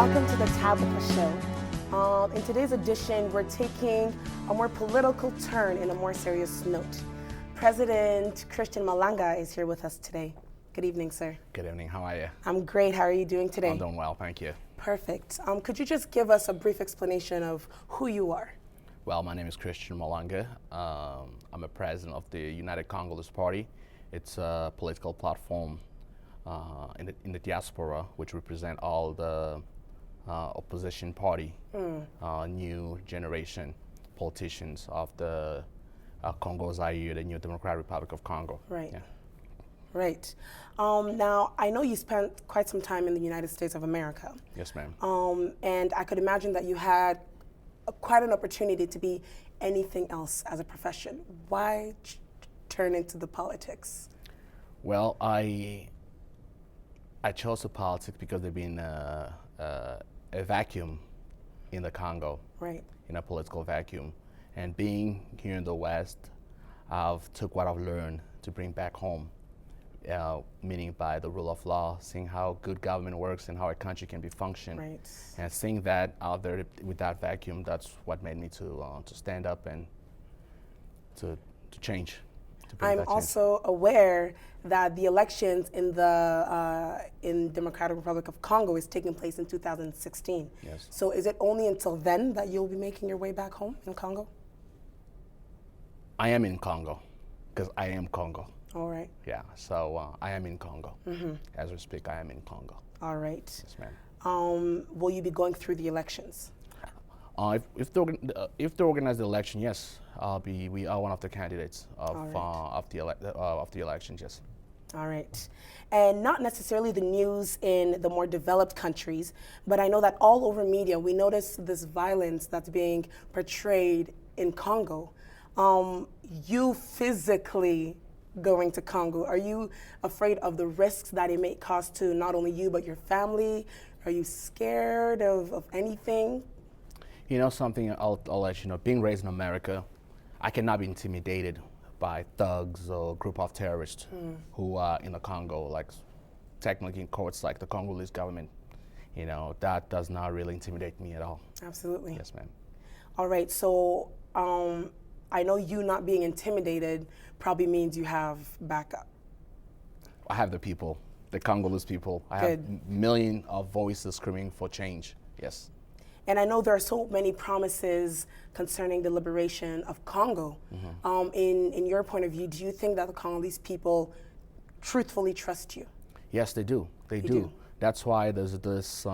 welcome to the TABITHA show. In today's edition, we're taking a more political turn in a more serious note. President Christian MALANGA is here with us today. Good evening, sir. Good evening. How are you? I'm great. How are you doing today? I'm doing well, thank you. Perfect. Could you just give us a brief explanation of who you are? Well, my name is Christian MALANGA. I'm a president of the United Congolese Party. It's a political platform in the diaspora, which represent all the opposition party, new generation politicians of the Congo Zaire, the New Democratic Republic of Congo. Right. Yeah. Right. Now, I know you spent quite some time in the United States of America. Yes, ma'am. And I could imagine that you had quite an opportunity to be anything else as a profession. Why turn into the politics? Well, I chose the politics because there's been a vacuum in the Congo, right? In a political vacuum. And being here in the West, I've took what I've learned to bring back home, meaning by the rule of law, seeing how good government works and how a country can be functioned. Right. And seeing that out there with that vacuum, that's what made me to stand up and to change. I'm also aware that the elections in the Democratic Republic of Congo is taking place in 2016. Yes. So is it only until then that you'll be making your way back home in Congo? I am in Congo, because I am Congo. All right. Yeah, so I am in Congo. As we speak, I am in Congo. All right. Yes, ma'am. Will you be going through the elections? If they organize the election, yes, we are one of the candidates of the elections, yes. All right. And not necessarily the news in the more developed countries, but I know that all over media we notice this violence that's being portrayed in Congo. You physically going to Congo, are you afraid of the risks that it may cause to not only you but your family? Are you scared of anything? You know something, I'll let you know, being raised in America, I cannot be intimidated by thugs or group of terrorists who are in the Congo, like technically in courts like the Congolese government. You know, that does not really intimidate me at all. Absolutely. Yes, ma'am. All right, so I know you not being intimidated probably means you have backup. I have the people, the Congolese people. I have millions of voices screaming for change, yes. And I know there are so many promises concerning the liberation of Congo. In your point of view, do you think that the Congolese people truthfully trust you? Yes, they do. They do. That's why there's this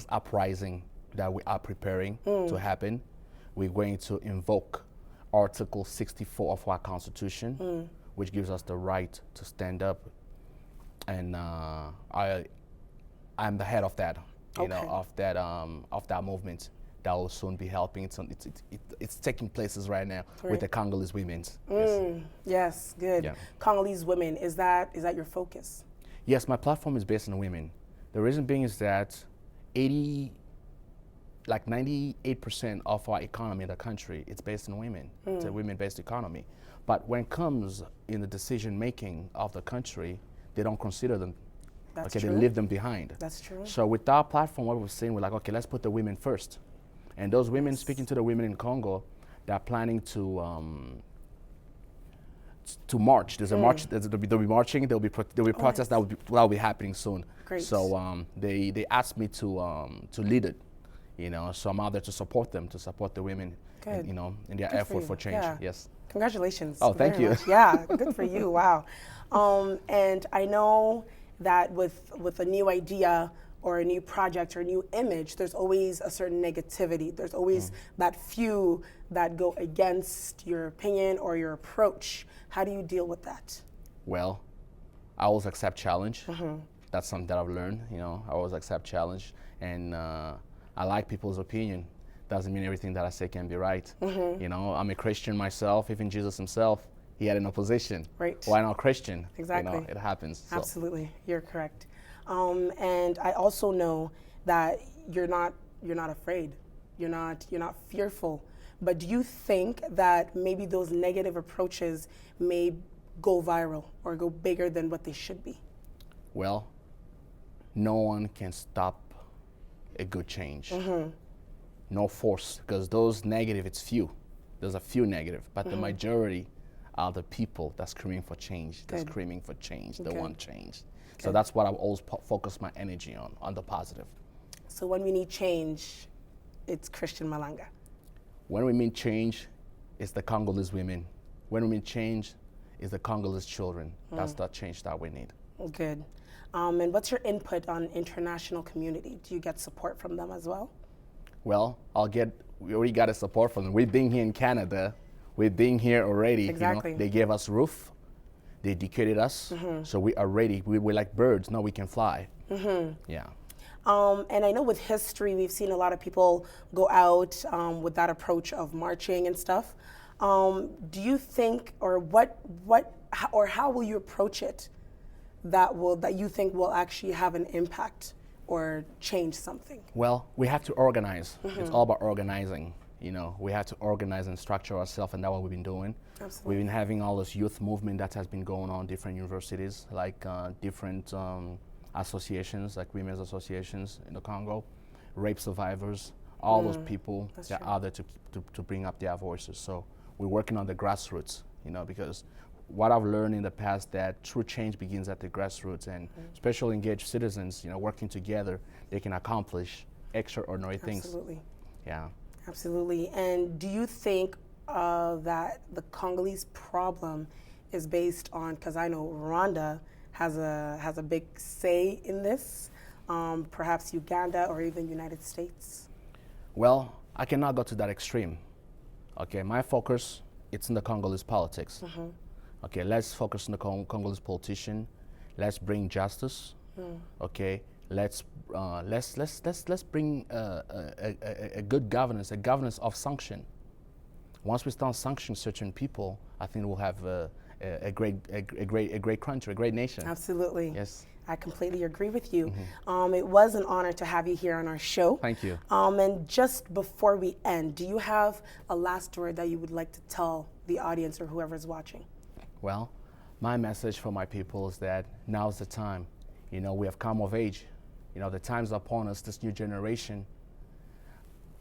uprising that we are preparing to happen. We're going to invoke Article 64 of our Constitution, which gives us the right to stand up. And I'm the head of that. You know, of that movement that will soon be helping. It's taking places right now with the Congolese women. Yes, good. Yeah. Congolese women, is that your focus? Yes, my platform is based on women. The reason being is that 98% of our economy in the country, it's based on women. It's a women-based economy. But when it comes in the decision making of the country, they don't consider them. That's true. They leave them behind. That's true. So with our platform, what we're saying, we're like, okay, let's put the women first. And those women, speaking to the women in Congo, they're planning to march. There's a march. They'll be marching. There'll be protests that will be happening soon. Great. So they asked me to lead it. You know, so I'm out there to support them, to support the women. Good. In their effort for change. Yeah. Yes. Congratulations. Oh, thank you. Much. Yeah, good for you. Wow. And I know that with a new idea or a new project or a new image, there's always a certain negativity. There's always that few that go against your opinion or your approach. How do you deal with that? Well, I always accept challenge. That's something that I've learned. You know, I always accept challenge, and I like people's opinion. Doesn't mean everything that I say can be right. You know, I'm a Christian myself. Even Jesus himself, he had an opposition. Right. Why not Christian? Exactly. You know, it happens. So. Absolutely, you're correct. And I also know that you're not afraid. You're not fearful. But do you think that maybe those negative approaches may go viral or go bigger than what they should be? Well, no one can stop a good change. No force, because those negative, it's few. There's a few negative, but the majority are the people that's screaming for change. They're screaming for change. They want change. So that's what I've always focused my energy on the positive. So when we need change, it's Christian Malanga. When we mean change, it's the Congolese women. When we mean change, it's the Congolese children. That's the change that we need. Good. And what's your input on international community? Do you get support from them as well? Well, we already got a support from them. We've been here in Canada. We've been here already. Exactly. They gave us roof. They educated us. So we are ready. We're like birds. Now we can fly. Yeah. And I know with history, we've seen a lot of people go out with that approach of marching and stuff. Do you think, or how will you approach it that you think will actually have an impact or change something? Well, we have to organize. It's all about organizing. We have to organize and structure ourselves, and that's what we've been doing. Absolutely. We've been having all this youth movement that has been going on, different universities, like different associations, like women's associations in the Congo, rape survivors, all those people that are there to bring up their voices. So we're working on the grassroots, because what I've learned in the past, that true change begins at the grassroots, and especially engaged citizens, working together, they can accomplish extraordinary things. Absolutely. Yeah. Absolutely. And do you think that the Congolese problem is based on, because I know Rwanda has a big say in this, perhaps Uganda or even United States? Well, I cannot go to that extreme. Okay, my focus, it's in the Congolese politics. Okay, let's focus on the Congolese politician. Let's bring justice. Okay, let's bring a good governance, a governance of sanction. Once we start sanctioning certain people, I think we'll have a great country, a great nation. Absolutely. Yes. I completely agree with you. It was an honor to have you here on our show. Thank you. And just before we end, do you have a last word that you would like to tell the audience or whoever's watching? Well, my message for my people is that now's the time. We have come of age. The time's upon us, this new generation,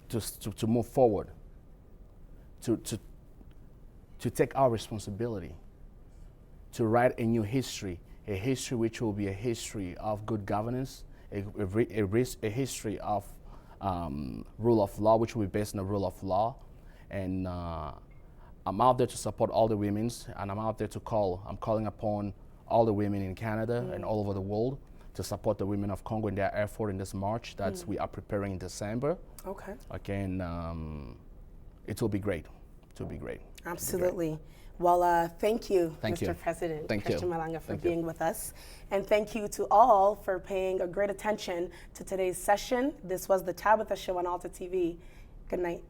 to move forward, to take our responsibility, to write a new history, a history which will be a history of good governance, a history of rule of law, which will be based on the rule of law. And I'm out there to support all the women, and I'm out there I'm calling upon all the women in Canada and all over the world to support the women of Congo in their effort in this march that we are preparing in December. Okay. Okay, and it will be great. It will be great. Absolutely. Well, thank you, Thank Mr. you. President Thank Christian you. Malanga, for Thank being you. with us. And thank you to all for paying a great attention to today's session. This was the Tabitha Show on Alta TV. Good night.